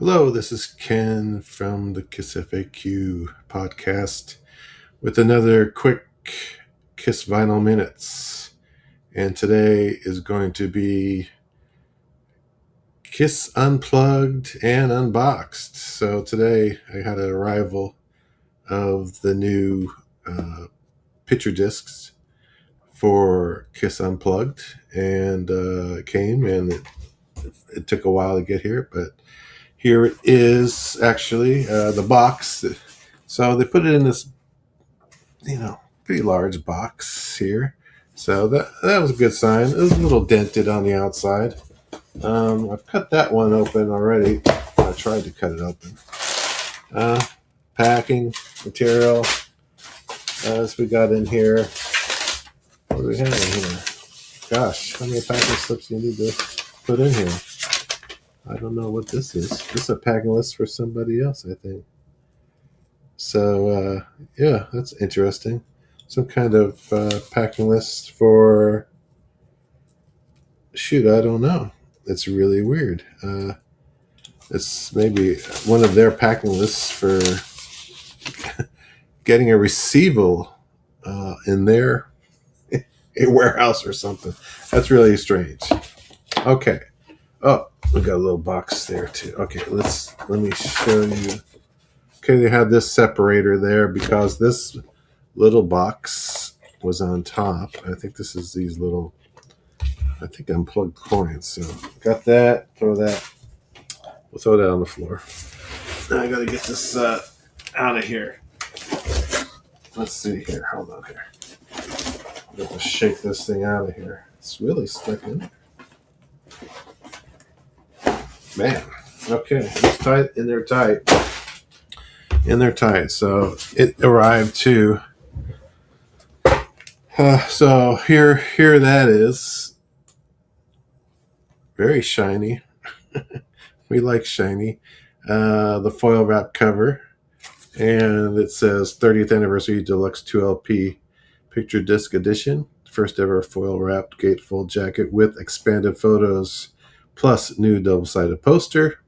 Hello, this is Ken from the Kissfaq podcast with another quick Kiss Vinyl Minutes. And today is going to be Kiss Unplugged and Unboxed. So today I had an arrival of the new picture discs for Kiss Unplugged, and it came and it took a while to get here, but here it is, actually, the box. So they put it in this, pretty large box here. So that was a good sign. It was a little dented on the outside. I've cut that one open already. I tried to cut it open. Packing material. As we got in here. What do we have in here? Gosh, how many packing slips do you need to put in here? I don't know what this is. This is a packing list for somebody else, I think. So, yeah, that's interesting. Some kind of packing list for... Shoot, I don't know. It's really weird. It's maybe one of their packing lists for getting a receival in their a warehouse or something. That's really strange. Okay. Oh, we got a little box there too. Okay, let me show you. Okay, they had this separator there because this little box was on top. I think this is these little, unplugged coins. So got that. We'll throw that on the floor. Now I gotta get this out of here. Let's see here. Hold on here. I'm going to shake this thing out of here. It's really stuck in there. Man. Okay. It's tight. In there tight. So it arrived too. So here that is. Very shiny. We like shiny. The foil wrap cover. And it says 30th Anniversary Deluxe 2LP Picture Disc Edition. First ever foil wrapped gatefold jacket with expanded photos plus new double-sided poster.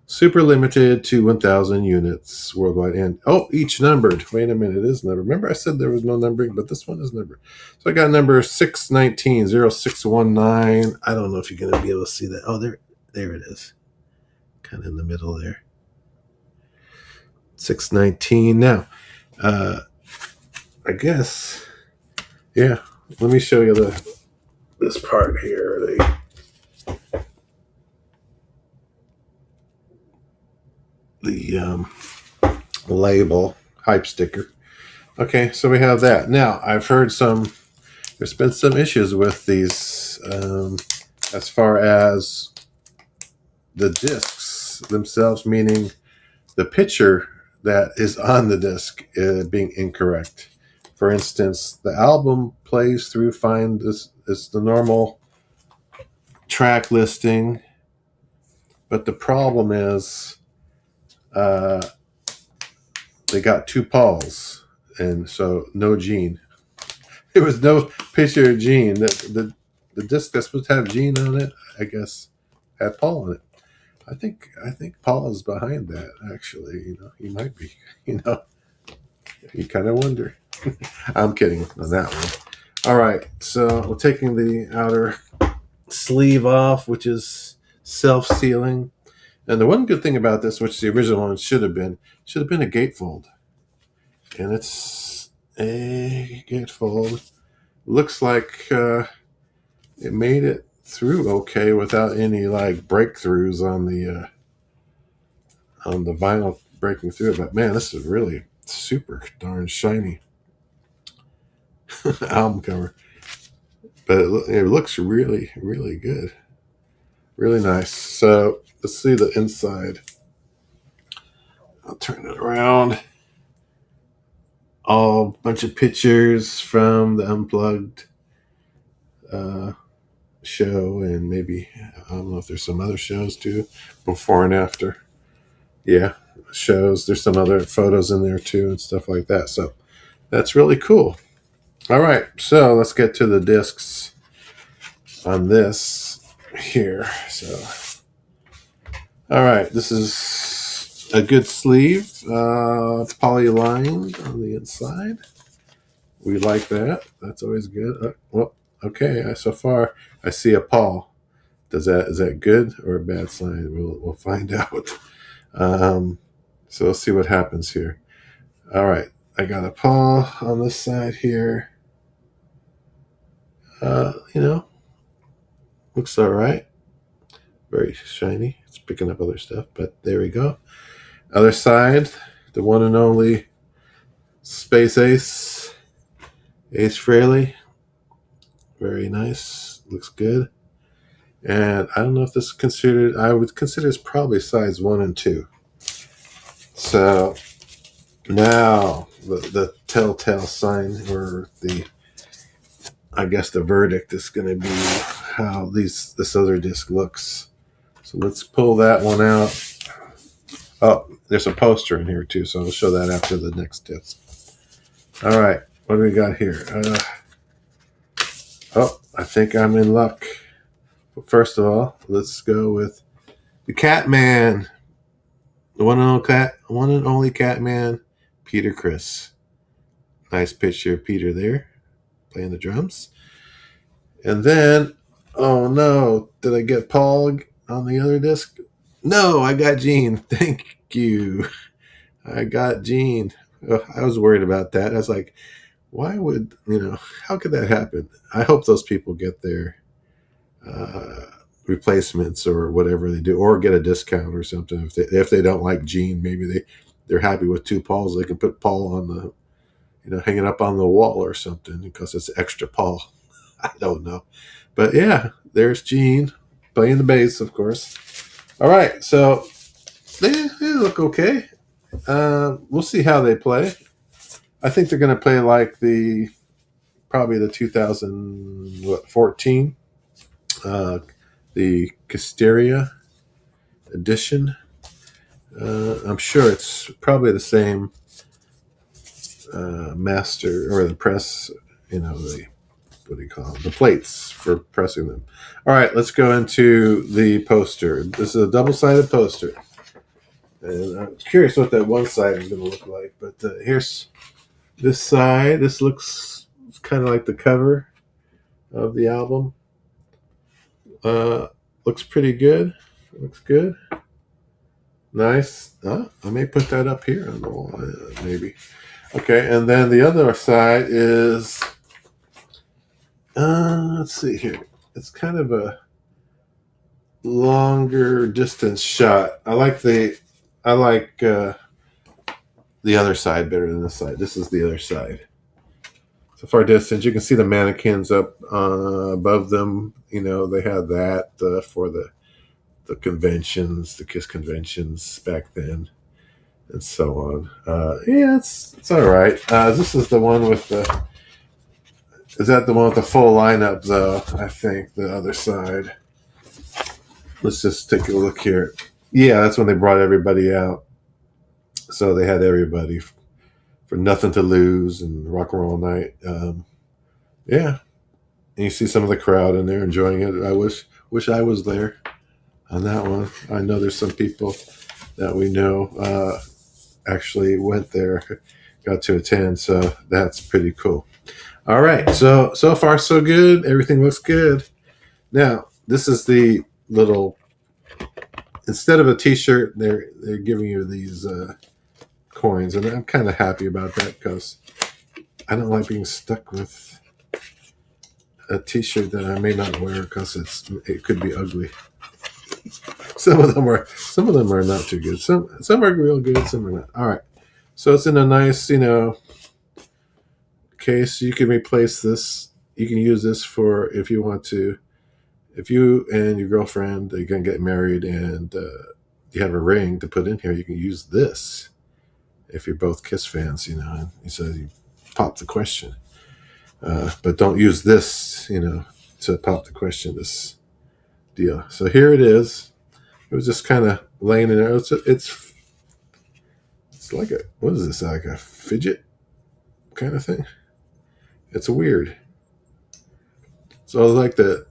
Super limited to 1,000 units worldwide. And each numbered. Wait a minute, it is numbered. Remember I said there was no numbering, but this one is numbered. So I got number 619-0619. I don't know if you're going to be able to see that. Oh, there it is. Kind of in the middle there. 619. Now, I guess, yeah. Let me show you this part here. The label hype sticker. Okay, so we have that. Now, I've heard there's been some issues with these as far as the discs themselves, meaning the picture that is on the disc being incorrect. For instance, the album plays through fine. This is the normal track listing, but the problem is they got two Pauls, and so no Gene. There was no picture of Gene. The disc that's supposed to have Gene on it, I guess, had Paul on it. I think Paul is behind that. Actually, he might be. You kind of wonder. I'm kidding on that one. All right, so we're taking the outer sleeve off, which is self-sealing. And the one good thing about this, which the original one should have been a gatefold. And it's a gatefold. Looks like it made it through okay without any breakthroughs on the vinyl breaking through. But man, this is really super darn shiny album cover. But it looks really, really good. Really nice. So let's see the inside. I'll turn it around. All bunch of pictures from the Unplugged show, and maybe I don't know if there's some other shows too, before and after. Yeah, shows. There's some other photos in there too and stuff like that. So that's really cool. All right, so let's get to the discs on this here. So All right, this is a good sleeve, poly-lined on the inside. We like that. That's always good. Well, okay. So far, I see a paw. Is that good or a bad sign? We'll find out. So let's see what happens here. All right, I got a paw on this side here. Looks all right. Very shiny. It's picking up other stuff, but there we go. Other side, the one and only Space Ace, Ace Frehley. Very nice. Looks good. And I don't know if this is considered, I would consider it's probably size 1 and 2. So now the telltale sign, or I guess the verdict is going to be how this other disc looks. So let's pull that one out. Oh, there's a poster in here too, so I'll show that after the next disc. All right, what do we got here? I think I'm in luck. First of all, let's go with the Catman, the one and only Catman, Peter Criss. Nice picture of Peter there, playing the drums. And then, oh no, did I get Paul on the other disc? No, I got Gene. Thank you. I got Gene. I was worried about that. I was like, why would, how could that happen? I hope those people get their replacements or whatever they do, or get a discount or something. If they don't like Gene, maybe they're happy with 2 Pauls. They can put Paul on the, hanging up on the wall or something because it's extra Paul. I don't know. But yeah, there's Gene playing the bass, of course. All right, so they look okay. We'll see how they play. I think they're going to play like probably the 2014, the Kisteria edition. I'm sure it's probably the same master or the press, what do you call them? The plates for pressing them. All right, let's go into the poster. This is a double-sided poster. And I'm curious what that one side is going to look like. But here's this side. This looks kind of like the cover of the album. Looks pretty good. Looks good. Nice. I may put that up here on the wall, maybe. Okay, and then the other side is, let's see here. It's kind of a longer distance shot. I like the other side better than this side. This is the other side. So far distance, you can see the mannequins up above them. They had that for the conventions, the KISS conventions back then, and so on. Yeah, it's all right. This is the one with the. Is that the one with the full lineup, though? I think the other side. Let's just take a look here. Yeah, that's when they brought everybody out. So they had everybody for Nothing to Lose and Rock and Roll Night. Yeah, and you see some of the crowd in there enjoying it. I wish I was there on that one. I know there's some people that we know actually went there, got to attend, so that's pretty cool. All right, so far so good. Everything looks good. Now this is the little. Instead of a T-shirt, they're giving you these coins, and I'm kind of happy about that because I don't like being stuck with a T-shirt that I may not wear because it could be ugly. Some of them are not too good. Some are real good. Some are not. All right, so it's in a nice case. You can replace this. You can use this for if you want to. If you and your girlfriend are gonna get married and you have a ring to put in here, you can use this. If you're both KISS fans, and so you pop the question. But don't use this, to pop the question. This deal. So here it is. It was just kind of laying in there. It's like what is this? Like a fidget kind of thing. It's weird. So like the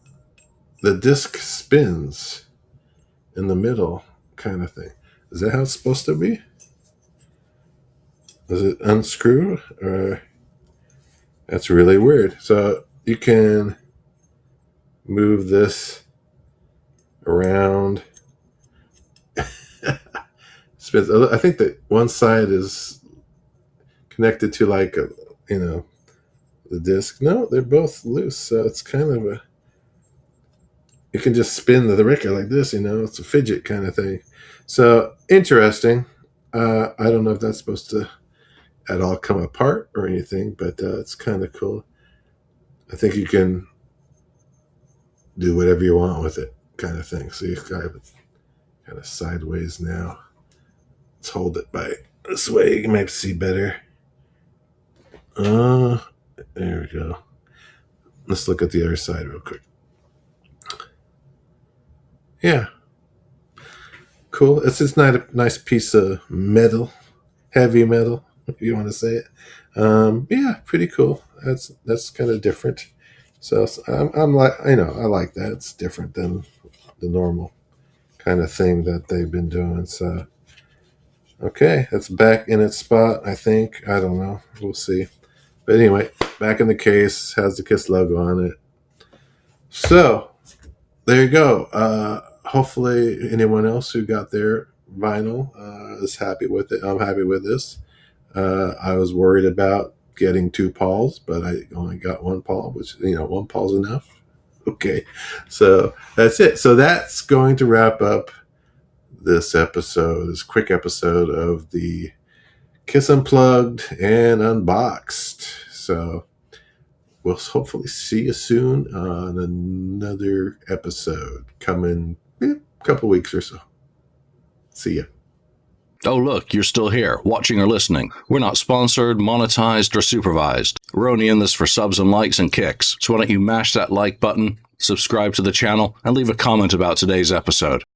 disc spins in the middle, kind of thing. Is that how it's supposed to be? Does it unscrew? Or that's really weird. So you can move this around. I think that one side is connected to like the disc. No, they're both loose, so it's kind of a. You can just spin the record like this, it's a fidget kind of thing. So interesting. I don't know if that's supposed to at all come apart or anything, but it's kind of cool. I think you can do whatever you want with it, kind of thing. So you've got it kind of sideways now. Let's hold it by this way. You might see better. There we go. Let's look at the other side real quick. Yeah. Cool. It's just not a nice piece of metal, heavy metal, if you want to say it. Yeah, pretty cool. That's kind of different. So I'm like, I like that. It's different than the normal kind of thing that they've been doing. So, okay, that's back in its spot, I think. I don't know. We'll see. But anyway, back in the case, has the KISS logo on it. So, there you go. Hopefully anyone else who got their vinyl is happy with it. I'm happy with this. I was worried about getting 2 pawls, but I only got 1 pawl, which, 1 paw's enough. Okay, so that's it. So that's going to wrap up this quick episode of the KISS Unplugged and Unboxed. So we'll hopefully see you soon on another episode coming a couple weeks or so. See ya. Oh, look, you're still here, watching or listening. We're not sponsored, monetized, or supervised. We're only in this for subs and likes and kicks. So why don't you mash that like button, subscribe to the channel, and leave a comment about today's episode.